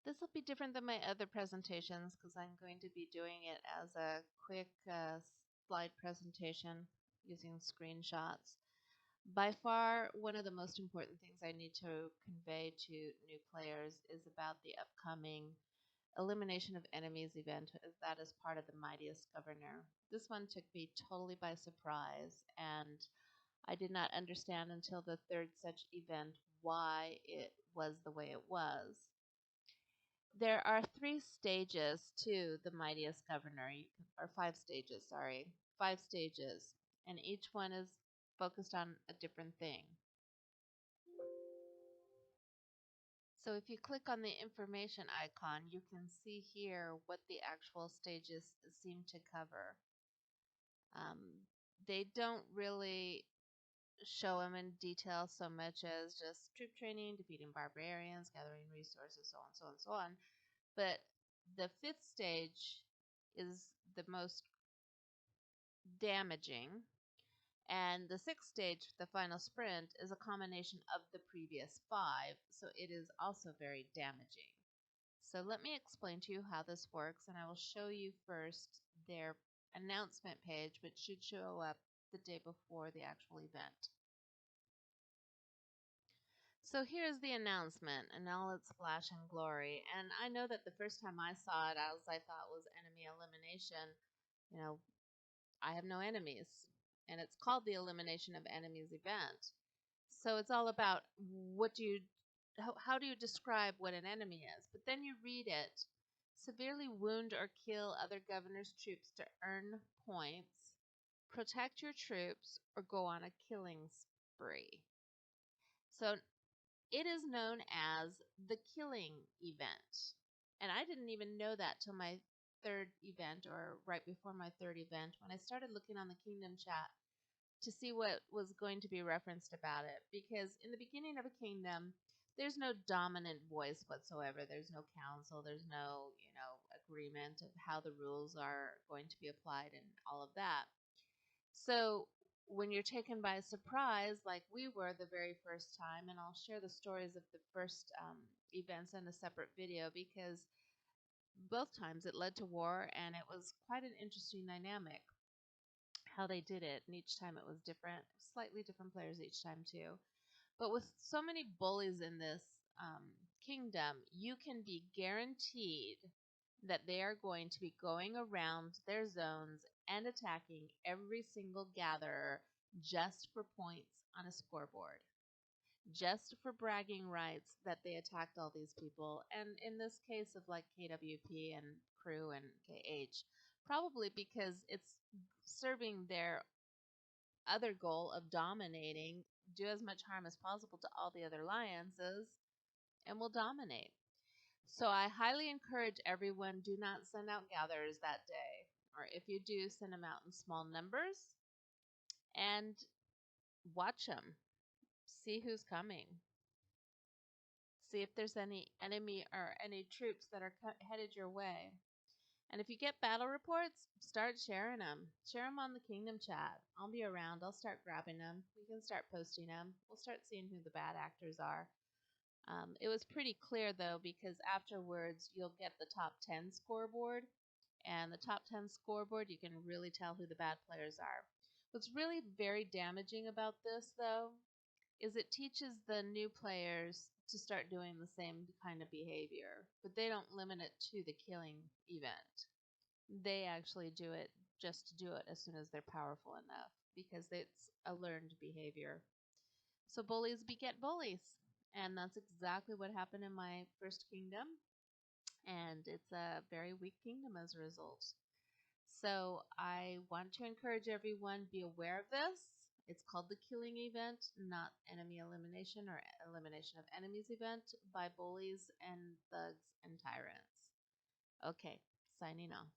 This will be different than my other presentations because I'm going to be doing it as a quick slide presentation using screenshots. By far, one of the most important things I need to convey to new players is about the upcoming Elimination of Enemies event that is part of the Mightiest Governor. This one took me totally by surprise, and I did not understand until the third such event why it was the way it was. There are 3 stages to the Mightiest Governor, or 5 stages, sorry, 5 stages, and each one is focused on a different thing. So if you click on the information icon, you can see here what the actual stages seem to cover. They don't really show them in detail so much as just troop training, defeating barbarians, gathering resources, so on, so on, so on. But the 5th stage is the most damaging, and the 6th stage, the final sprint, is a combination of the previous 5, so it is also very damaging. So let me explain to you how this works, and I will show you first their announcement page, which should show up the day before the actual event. So here's the announcement in all its flash and glory, and I know that the first time I saw it, as I thought was enemy elimination, I have no enemies, and it's called the Elimination of Enemies event. So it's all about how do you describe what an enemy is? But then you read it: severely wound or kill other governor's troops to earn points, protect your troops, or go on a killing spree. So it is known as the killing event. And I didn't even know that till my 3rd event, or right before my 3rd event, when I started looking on the Kingdom chat to see what was going to be referenced about it. Because in the beginning of a kingdom, there's no dominant voice whatsoever. There's no council. There's no, agreement of how the rules are going to be applied and all of that. So when you're taken by surprise, like we were the very first time, and I'll share the stories of the first events in a separate video, because both times it led to war, and it was quite an interesting dynamic how they did it, and each time it was different, slightly different players each time too. But with so many bullies in this kingdom, you can be guaranteed that they are going to be going around their zones and attacking every single gatherer just for points on a scoreboard, just for bragging rights that they attacked all these people. And in this case of like KWP and Crew and KH, probably because it's serving their other goal of dominating, do as much harm as possible to all the other alliances, and will dominate. So I highly encourage everyone, do not send out gatherers that day. Or if you do, send them out in small numbers and watch them. See who's coming. See if there's any enemy or any troops that are headed your way. And if you get battle reports, start sharing them. Share them on the Kingdom chat. I'll be around. I'll start grabbing them. We can start posting them. We'll start seeing who the bad actors are. It was pretty clear, though, because afterwards you'll get the top 10 scoreboard. And the top 10 scoreboard, you can really tell who the bad players are. What's really very damaging about this, though, is it teaches the new players to start doing the same kind of behavior. But they don't limit it to the killing event. They actually do it just to do it as soon as they're powerful enough, because it's a learned behavior. So bullies beget bullies. And that's exactly what happened in my first kingdom. And it's a very weak kingdom as a result. So I want to encourage everyone, be aware of this. It's called the killing event, not enemy elimination or elimination of enemies event by bullies and thugs and tyrants. Okay, signing off.